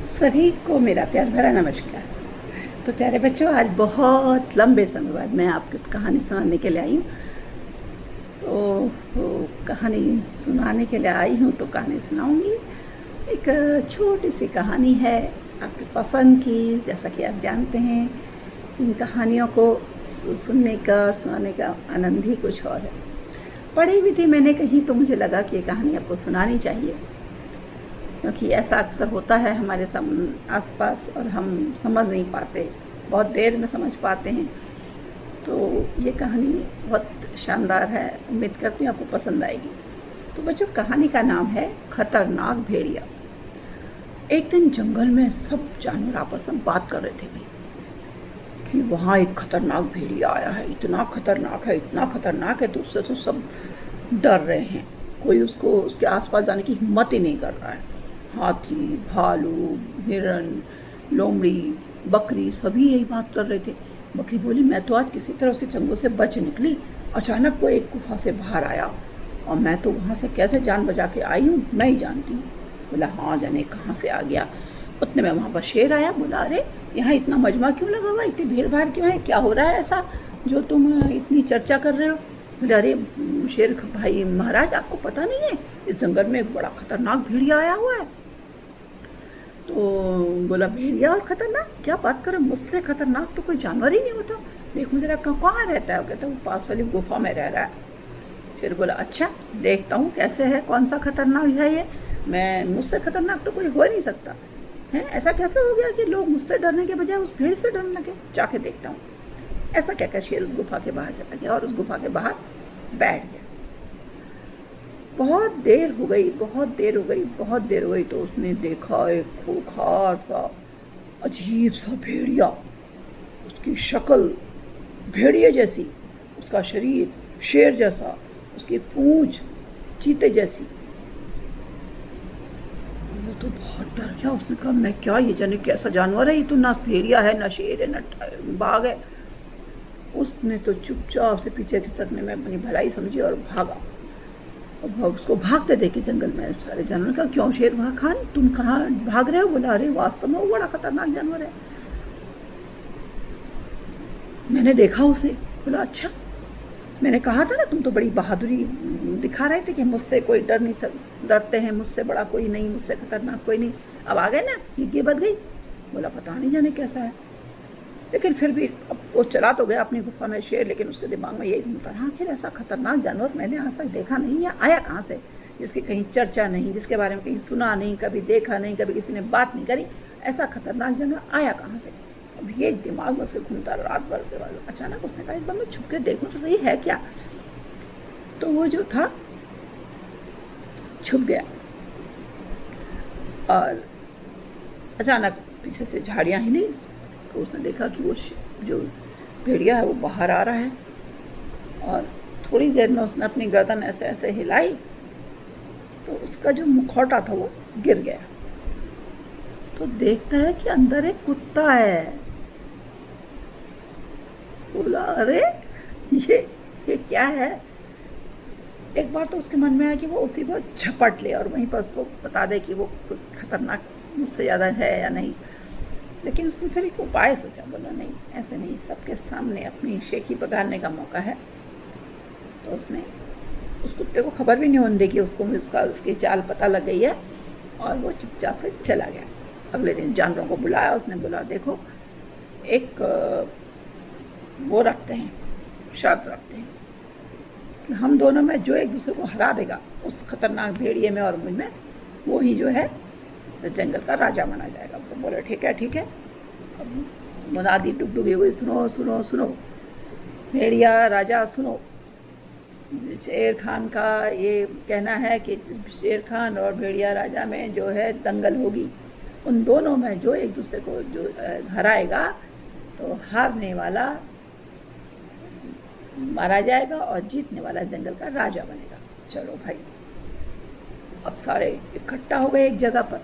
सभी को मेरा प्यार भरा नमस्कार। तो प्यारे बच्चों, आज बहुत लंबे समय बाद मैं आपको कहानी सुनाने के लिए आई हूँ। तो कहानी सुनाने के लिए आई हूँ तो कहानी सुनाऊँगी। एक छोटी सी कहानी है आपकी पसंद की। जैसा कि आप जानते हैं, इन कहानियों को सुनने का और सुनाने का आनंद ही कुछ और है। पढ़ी भी थी मैंने कहीं, तो मुझे लगा कि ये कहानी आपको सुनानी चाहिए, क्योंकि ऐसा अक्सर होता है हमारे आसपास और हम समझ नहीं पाते, बहुत देर में समझ पाते हैं। तो ये कहानी बहुत शानदार है, उम्मीद करती हूँ आपको पसंद आएगी। तो बच्चों, कहानी का नाम है खतरनाक भेड़िया। एक दिन जंगल में सब जानवर आपस में बात कर रहे थे कि वहाँ एक खतरनाक भेड़िया आया है, इतना खतरनाक है, इतना खतरनाक है, तो उससे तो सब डर रहे हैं। कोई उसके आसपास जाने की हिम्मत ही नहीं कर रहा है। हाथी, भालू, हिरन, लोमड़ी, बकरी सभी यही बात कर रहे थे। बकरी बोली, मैं तो आज किसी तरह उसके चंगुल से बच निकली। अचानक वो एक गुफा से बाहर आया और मैं तो वहाँ से कैसे जान बचा के आई हूँ नहीं जानती। बोला, हाँ जाने कहाँ से आ गया। उतने में वहाँ पर शेर आया। बोला, अरे यहाँ इतना मजमा क्यों लगा हुआ, इतनी भीड़ भाड़ क्यों है, क्या हो रहा है ऐसा जो तुम इतनी चर्चा कर रहे हो। बोले, अरे शेर भाई महाराज, आपको पता नहीं है, इस जंगल में एक बड़ा खतरनाक भेड़िया आया हुआ है। तो बोला, भेड़िया और खतरनाक, क्या बात करो, मुझसे खतरनाक तो कोई जानवर ही नहीं होता। देखो जरा कहाँ रहता है। वो कहता है वो पास वाली गुफा में रह रहा है। फिर बोला, अच्छा देखता हूँ कैसे है, कौन सा खतरनाक है ये। मुझसे खतरनाक तो कोई हो नहीं सकता है। ऐसा कैसे हो गया कि लोग मुझसे डरने के बजाय उस भीड़ से डरने लगे। जाके देखता हूँ। ऐसा कहकर शेर उस गुफा के बाहर चला गया और उस गुफा के बाहर बैठ गया। बहुत देर हो गई तो उसने देखा एक खूंखार सा अजीब सा भेड़िया। उसकी शक्ल भेड़िए जैसी, उसका शरीर शेर जैसा, उसकी पूंछ चीते जैसी। वो तो बहुत डर गया। उसने कहा, मैं क्या, ये जाने कैसा जानवर है, ये तो ना भेड़िया है, ना शेर है, ना बाघ है। उसने तो चुपचाप से पीछे खिसकने में अपनी भलाई समझी और भागा। उसको भागते देखे जंगल में सारे जानवर का, क्यों शेर खान तुम कहाँ भाग रहे हो। बोला, अरे वास्तव में वो बड़ा खतरनाक जानवर है, मैंने देखा उसे। बोला, अच्छा, मैंने कहा था ना, तुम तो बड़ी बहादुरी दिखा रहे थे कि मुझसे कोई डरते हैं, मुझसे बड़ा कोई नहीं, मुझसे खतरनाक कोई नहीं। अब आ गए ना, ये बच गई। बोला, पता नहीं जाने कैसा है, लेकिन फिर भी अब वो चला तो गया अपनी गुफा में शेर, लेकिन उसके दिमाग में यही घूमता रहा, आखिर ऐसा खतरनाक जानवर मैंने आज तक देखा नहीं, या आया कहाँ से, जिसकी कहीं चर्चा नहीं, जिसके बारे में कहीं सुना नहीं, कभी देखा नहीं, कभी किसी ने बात नहीं करी। ऐसा खतरनाक जानवर आया कहाँ से। अब ये दिमाग में से घूमता रात भर के बाद अचानक उसने कहा, एक बार मैं छुप के देखूँ तो सही है क्या। तो वो जो था छुप गया और अचानक पीछे से झाड़ियाँ हिली तो उसने देखा कि वो जो भेड़िया है वो बाहर आ रहा है। और थोड़ी देर में उसने अपनी गर्दन ऐसे ऐसे हिलाई तो उसका जो मुखौटा था वो गिर गया। तो देखता है कि अंदर एक कुत्ता है। बोला, अरे ये क्या है। एक बार तो उसके मन में आया कि वो उसी को झपट ले और वहीं पर उसको बता दे कि वो खतरनाक मुझसे ज़्यादा है या नहीं। लेकिन उसने फिर एक उपाय सोचा। बोला, नहीं, ऐसे नहीं, सबके सामने अपनी शेखी पगारने का मौका है। तो उसने उस कुत्ते को खबर भी नहीं होने दी कि उसकी चाल पता लग गई है, और वो चुपचाप से चला गया। अगले दिन जानवरों को बुलाया उसने। बोला, देखो, एक वो रखते हैं, शर्त रखते हैं कि हम दोनों में जो एक दूसरे को हरा देगा उस खतरनाक भेड़िए में और मुझ में, वो ही जो है जंगल का राजा माना जाएगा। उससे बोले, ठीक है। अब मुनादी डुगडुगी हुई, सुनो सुनो सुनो, भेड़िया राजा सुनो, शेर खान का ये कहना है कि शेर खान और भेड़िया राजा में जो है दंगल होगी। उन दोनों में जो एक दूसरे को जो हराएगा तो हारने वाला मारा जाएगा और जीतने वाला जंगल का राजा बनेगा। चलो भाई, अब सारे इकट्ठा हो गए एक जगह पर।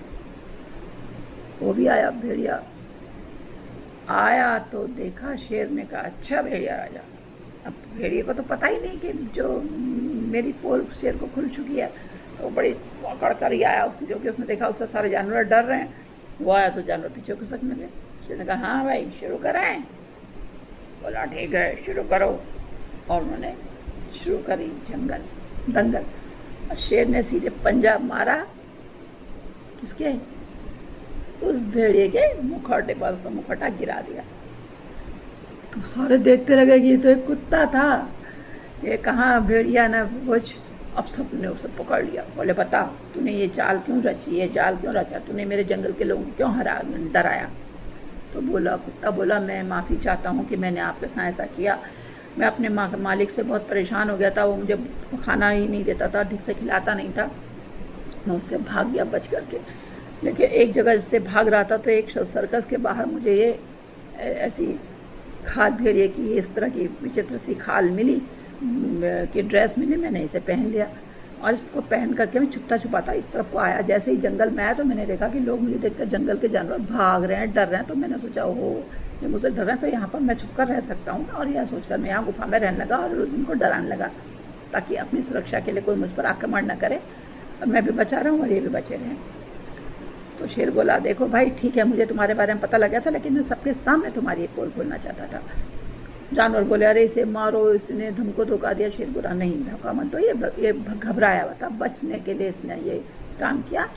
वो भी आया, भेड़िया आया तो देखा, शेर ने कहा, अच्छा भेड़िया राजा। अब भेड़िए को तो पता ही नहीं कि जो मेरी पोल शेर को खुल चुकी है, तो बड़ी पकड़ कर ही आया उसने, क्योंकि उसने देखा उससे सारे जानवर डर रहे हैं। वो आया तो जानवर पीछे खिसकने लगे। शेर ने कहा हाँ भाई शुरू कराएं। बोला ठीक है शुरू करो। और उन्होंने शुरू करी दंगल। और शेर ने सीधे पंजा मारा किसके, उस भेड़िए के मुखौटे पर, उसका मुखौटा गिरा दिया। तो सारे देखते रह गए कि ये तो एक कुत्ता था, ये कहाँ भेड़िया ने कुछ। अब सबने उसे पकड़ लिया। बोले बता तूने ये चाल क्यों रची, ये जाल क्यों रचा, तूने मेरे जंगल के लोगों को क्यों डराया। तो कुत्ता बोला मैं माफ़ी चाहता हूँ कि मैंने आपके साथ ऐसा किया। मैं अपने मालिक से बहुत परेशान हो गया था, वो मुझे खाना ही नहीं देता था, ठीक से खिलाता नहीं था। मैं उससे भाग गया बच करके। लेकिन एक जगह से भाग रहा था तो एक सर्कस के बाहर मुझे ये ऐसी खाल भेड़िए की इस तरह की विचित्र सी खाल मिली कि ड्रेस मिली। मैंने इसे पहन लिया और इसको पहन करके मैं छुपता छुपाता इस तरफ को आया। जैसे ही जंगल में आया तो मैंने देखा कि लोग मुझे देखकर जंगल के जानवर भाग रहे हैं, डर रहे हैं। तो मैंने सोचा ओहो ये मुझसे डर रहे हैं तो यहाँ पर मैं छुप कर रह सकता हूँ। और यह सोचकर मैं यहाँ गुफा में रहने लगा और उनको डराने लगा ताकि अपनी सुरक्षा के लिए कोई मुझ पर आक्रमण न करे और मैं भी बचा रहा हूँ और ये भी बचे रहें। तो शेर बोला देखो भाई ठीक है, मुझे तुम्हारे बारे में पता लग गया था, लेकिन मैं सबके सामने तुम्हारी एक पोल खोलना चाहता था। जानवर बोले अरे इसे मारो, इसने तुमको धोखा दिया। शेर बोला नहीं धोखा मत दो, ये घबराया हुआ था, बचने के लिए इसने ये काम किया।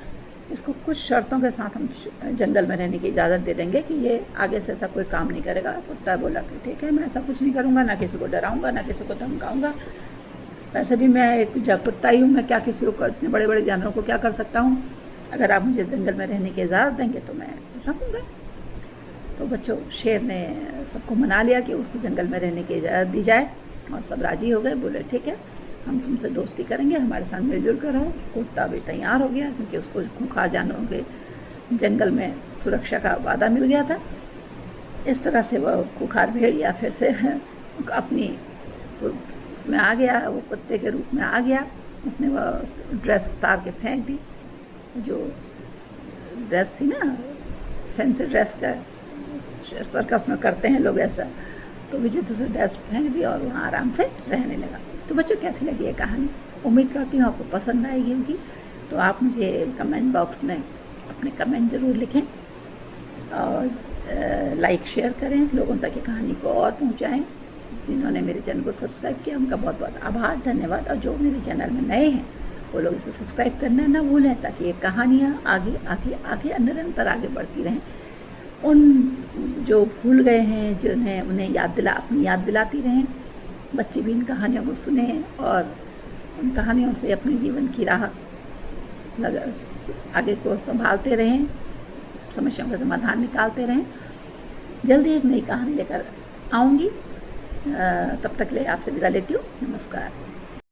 इसको कुछ शर्तों के साथ हम जंगल में रहने की इजाज़त दे देंगे कि ये आगे से ऐसा कोई काम नहीं करेगा। कुत्ता बोला कि ठीक है मैं ऐसा कुछ नहीं करूँगा, ना किसी को डराऊँगा, ना किसी को धमकाऊँगा। वैसे भी मैं एक कुत्ता ही हूँ, मैं क्या किसी को, इतने बड़े बड़े जानवरों को क्या कर सकता हूँ। अगर आप मुझे जंगल में रहने की इजाज़त देंगे तो मैं रहूँगा। तो बच्चों शेर ने सबको मना लिया कि उसको जंगल में रहने की इजाज़त दी जाए और सब राज़ी हो गए। बोले ठीक है हम तुमसे दोस्ती करेंगे, हमारे साथ मिलजुल कर रहो। कुत्ता भी तैयार हो गया क्योंकि उसको खूंखार जानवरों के जंगल में सुरक्षा का वादा मिल गया था। इस तरह से वह खूंखार भेड़िया फिर से अपनी उसमें आ गया, वो कुत्ते के रूप में आ गया। उसने वह ड्रेस उतार के फेंक दी, जो ड्रेस थी ना फैंसी ड्रेस का, सर्कस में करते हैं लोग ऐसा। तो विचित्र से ड्रेस फेंक दी और वहाँ आराम से रहने लगा। तो बच्चों कैसी लगी ये कहानी, उम्मीद करती हूँ आपको पसंद आएगी होगी। तो आप मुझे कमेंट बॉक्स में अपने कमेंट ज़रूर लिखें और लाइक शेयर करें, लोगों तक ये कहानी को और पहुँचाएँ। जिन्होंने मेरे चैनल को सब्सक्राइब किया उनका बहुत बहुत आभार, धन्यवाद। और जो मेरे चैनल में नए हैं वो लोग इसे सब्सक्राइब करना ना भूलें ताकि ये कहानियाँ आगे आगे आगे निरंतर आगे बढ़ती रहें। उन जो भूल गए हैं जिन्हें उन्हें अपनी याद दिलाती रहें। बच्चे भी इन कहानियों को सुने और उन कहानियों से अपने जीवन की राह आगे को संभालते रहें, समस्याओं का समाधान निकालते रहें। जल्दी एक नई कहानी लेकर आऊँगी, तब तक ले आपसे विदा लेती हूँ। नमस्कार।